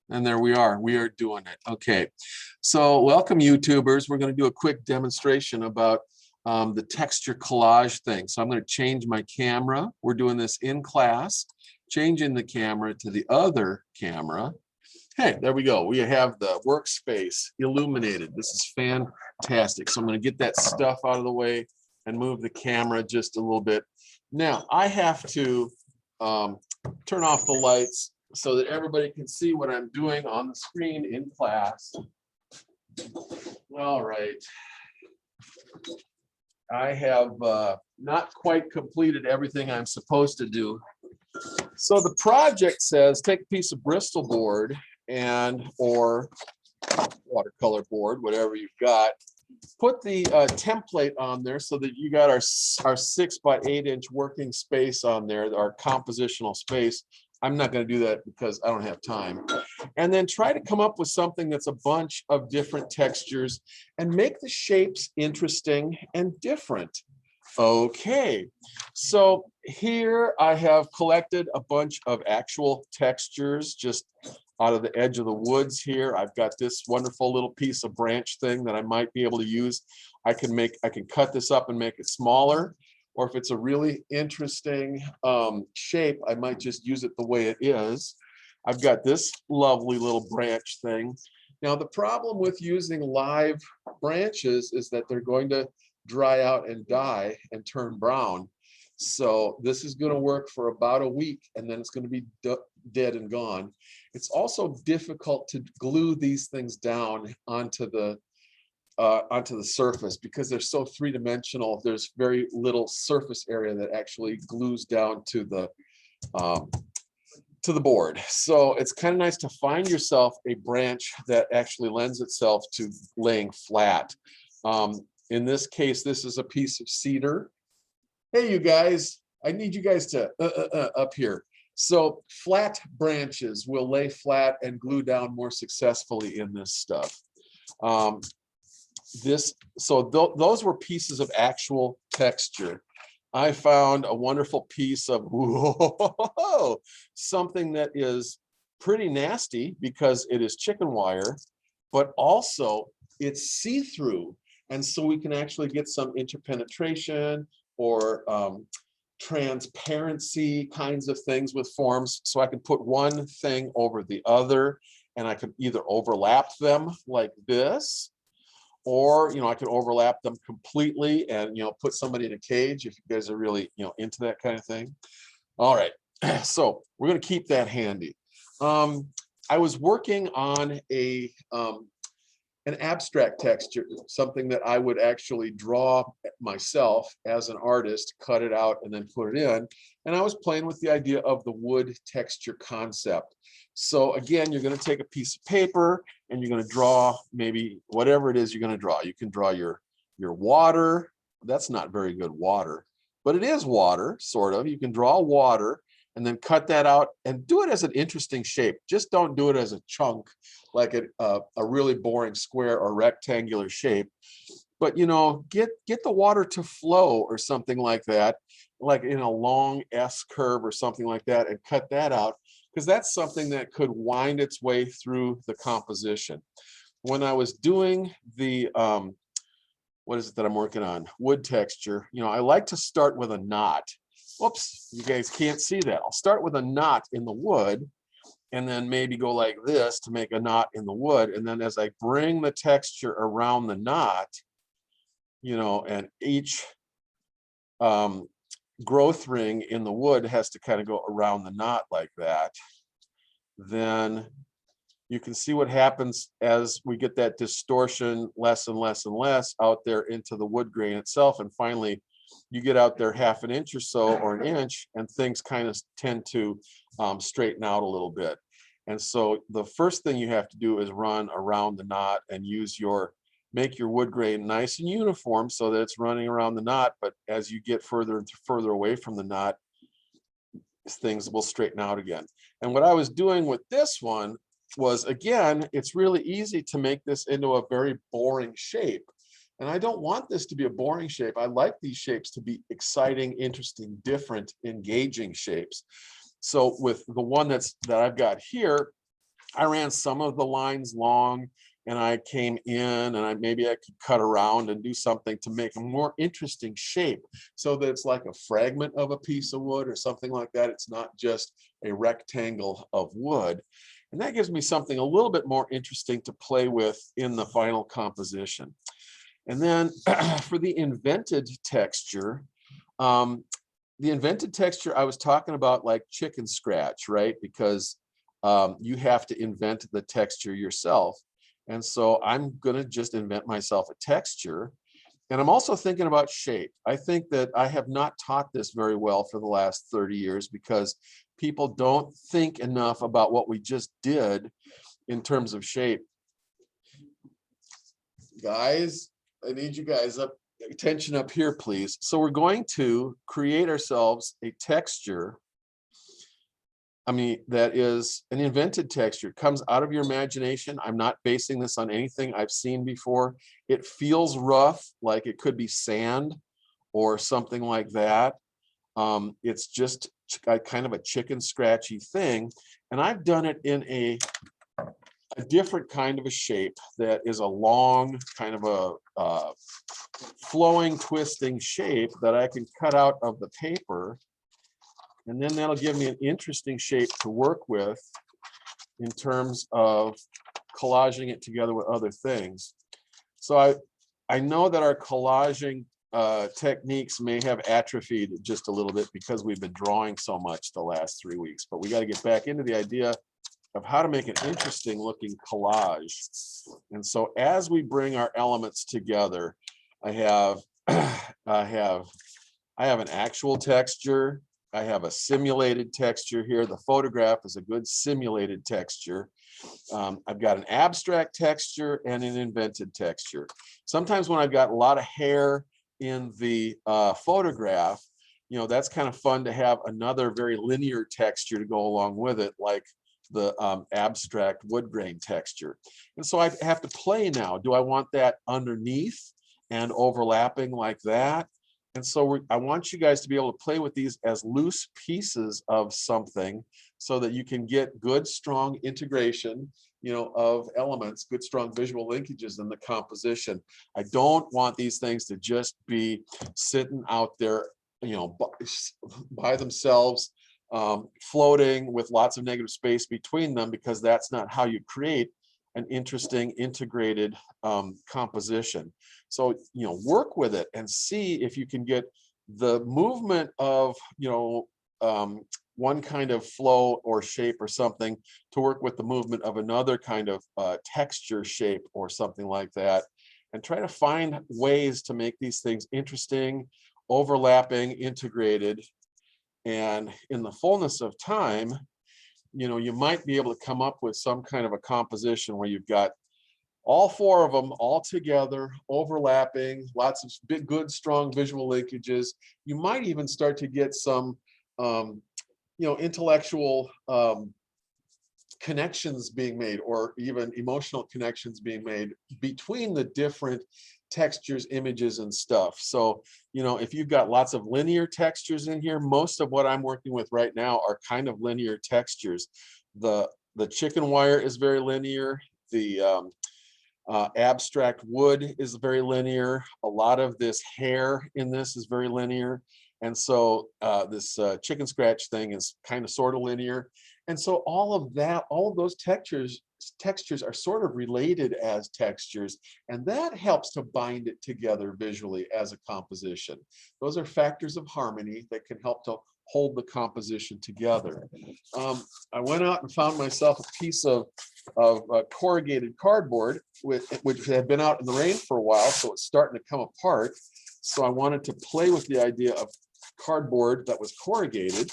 And there we are doing it. Okay, so welcome YouTubers. We're going to do a quick demonstration about the texture collage thing. So I'm going to change my camera. We're doing this in class, changing the camera to the other camera. Hey, there we go. We have the workspace illuminated. This is fantastic. So I'm going to get that stuff out of the way and move the camera just a little bit. Now I have to turn off the lights so that everybody can see what I'm doing on the screen in class. All right. I have not quite completed everything I'm supposed to do. So the project says take a piece of Bristol board or watercolor board, whatever you've got. Put the template on there so that you got our 6 by 8 inch working space on there, our compositional space. I'm not going to do that because I don't have time. And then try to come up with something that's a bunch of different textures and make the shapes interesting and different. Okay, so here I have collected a bunch of actual textures just out of the edge of the woods here. I've got this wonderful little piece of branch thing that I might be able to use. I can cut this up and make it smaller, or if it's a really interesting shape, I might just use it the way it is. I've got this lovely little branch thing. Now the problem with using live branches is that they're going to dry out and die and turn brown. So this is going to work for about a week and then it's going to be dead and gone. It's also difficult to glue these things down onto the surface because they're so three-dimensional. There's very little surface area that actually glues down to the board. So it's kind of nice to find yourself a branch that actually lends itself to laying flat. In this case, this is a piece of cedar. Hey, you guys, I need you guys to up here. So flat branches will lay flat and glue down more successfully in this stuff. Those were pieces of actual texture. I found a wonderful piece of something that is pretty nasty because it is chicken wire, but also it's see-through. And so we can actually get some interpenetration or transparency kinds of things with forms. So I can put one thing over the other and I can either overlap them like this, or I can overlap them completely and put somebody in a cage if you guys are really into that kind of thing. All right, so we're going to keep that handy. I was working on an abstract texture, something that I would actually draw myself as an artist, cut it out and then put it in. And I was playing with the idea of the wood texture concept. So again, you're going to take a piece of paper and you're going to draw maybe whatever it is you're going to draw. You can draw your water. That's not very good water, but it is water, sort of. You can draw water and then cut that out and do it as an interesting shape. Just don't do it as a chunk, like a really boring square or rectangular shape. But get the water to flow or something like that, like in a long S curve or something like that, and cut that out, because that's something that could wind its way through the composition. When I was doing the what is it that I'm working on? Wood texture. I like to start with a knot. Whoops, you guys can't see that. I'll start with a knot in the wood and then maybe go like this to make a knot in the wood. And then as I bring the texture around the knot, and each growth ring in the wood has to kind of go around the knot like that, then you can see what happens as we get that distortion less and less and less out there into the wood grain itself. And finally, you get out there half an inch or so or an inch and things kind of tend to straighten out a little bit. And so the first thing you have to do is run around the knot and make your wood grain nice and uniform so that it's running around the knot. But as you get further and further away from the knot, things will straighten out again. And what I was doing with this one was, again, it's really easy to make this into a very boring shape. And I don't want this to be a boring shape. I like these shapes to be exciting, interesting, different, engaging shapes. So with the one that I've got here, I ran some of the lines long, and I came in and maybe I could cut around and do something to make a more interesting shape so that it's like a fragment of a piece of wood or something like that. It's not just a rectangle of wood. And that gives me something a little bit more interesting to play with in the final composition. And then for the invented texture, I was talking about like chicken scratch, right? Because you have to invent the texture yourself. And so I'm going to just invent myself a texture. And I'm also thinking about shape. I think that I have not taught this very well for the last 30 years because people don't think enough about what we just did in terms of shape. Guys, I need you guys attention up here, please. So we're going to create ourselves a texture. That is an invented texture. It comes out of your imagination. I'm not basing this on anything I've seen before. It feels rough, like it could be sand or something like that. It's just kind of a chicken scratchy thing. And I've done it in a different kind of a shape that is a long, kind of a flowing, twisting shape that I can cut out of the paper. And then that'll give me an interesting shape to work with in terms of collaging it together with other things. So I know that our collaging techniques may have atrophied just a little bit because we've been drawing so much the last 3 weeks, but we got to get back into the idea of how to make an interesting looking collage. And so as we bring our elements together, I have an actual texture. I have a simulated texture here. The photograph is a good simulated texture. I've got an abstract texture and an invented texture. Sometimes when I've got a lot of hair in the photograph, that's kind of fun to have another very linear texture to go along with it, like the abstract wood grain texture. And so I have to play now. Do I want that underneath and overlapping like that? And so I want you guys to be able to play with these as loose pieces of something so that you can get good, strong integration, of elements, good, strong visual linkages in the composition. I don't want these things to just be sitting out there, by themselves, floating with lots of negative space between them, because that's not how you create an interesting integrated composition. So, work with it and see if you can get the movement of, one kind of flow or shape or something to work with the movement of another kind of texture, shape, or something like that. And try to find ways to make these things interesting, overlapping, integrated. And in the fullness of time, you might be able to come up with some kind of a composition where you've got all four of them all together, overlapping, lots of big, good, strong visual linkages. You might even start to get some, intellectual connections being made, or even emotional connections being made between the different textures, images, and stuff. So, if you've got lots of linear textures in here, most of what I'm working with right now are kind of linear textures. The chicken wire is very linear. The abstract wood is very linear. A lot of this hair in this is very linear. And so this chicken scratch thing is kind of sort of linear. And so all of those textures are sort of related as textures, and that helps to bind it together visually as a composition. Those are factors of harmony that can help to hold the composition together. I went out and found myself a piece of corrugated cardboard, which had been out in the rain for a while, so it's starting to come apart. So I wanted to play with the idea of cardboard that was corrugated.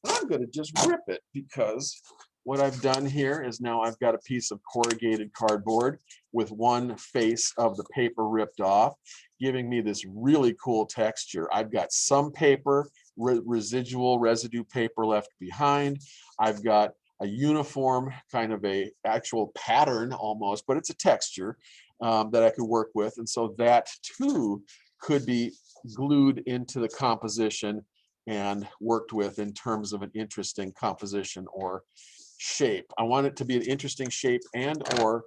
I'm going to just rip it, because what I've done here is now I've got a piece of corrugated cardboard with one face of the paper ripped off, giving me this really cool texture. I've got some paper, residue paper left behind. I've got a uniform kind of a actual pattern almost, but it's a texture that I could work with. And so that too could be glued into the composition and worked with in terms of an interesting composition or shape. I want it to be an interesting shape and or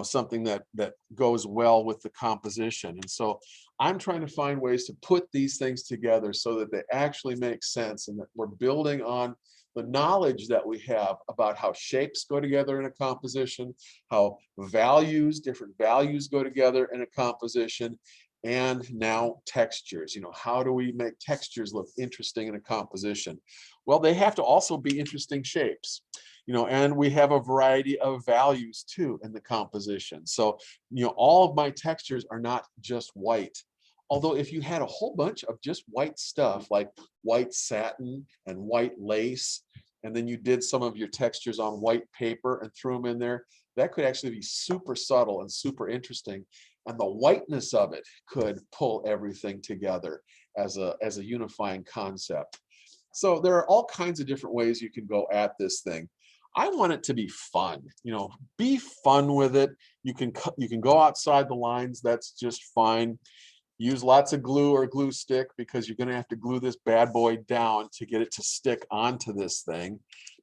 something that goes well with the composition. And so I'm trying to find ways to put these things together so that they actually make sense and that we're building on the knowledge that we have about how shapes go together in a composition, how different values go together in a composition, and now textures. How do we make textures look interesting in a composition? Well, they have to also be interesting shapes. And we have a variety of values too in the composition. So, all of my textures are not just white. Although if you had a whole bunch of just white stuff like white satin and white lace, and then you did some of your textures on white paper and threw them in there, that could actually be super subtle and super interesting. And the whiteness of it could pull everything together as a unifying concept. So there are all kinds of different ways you can go at this thing. I want it to be fun, be fun with it. You can go outside the lines. That's just fine. Use lots of glue or glue stick because you're going to have to glue this bad boy down to get it to stick onto this thing.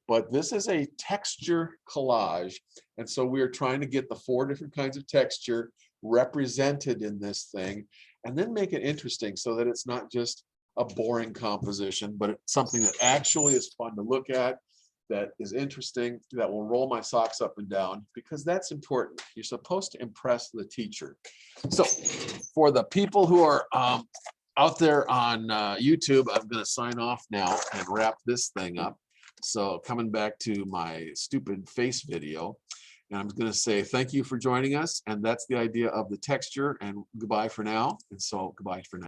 But this is a texture collage. And so we are trying to get the 4 different kinds of texture represented in this thing and then make it interesting so that it's not just a boring composition, but it's something that actually is fun to look at, that is interesting, that will roll my socks up and down, because that's important. You're supposed to impress the teacher. So for the people who are out there on YouTube, I'm going to sign off now and wrap this thing up. So coming back to my stupid face video, and I'm going to say thank you for joining us. And that's the idea of the texture, and goodbye for now. And so goodbye for now.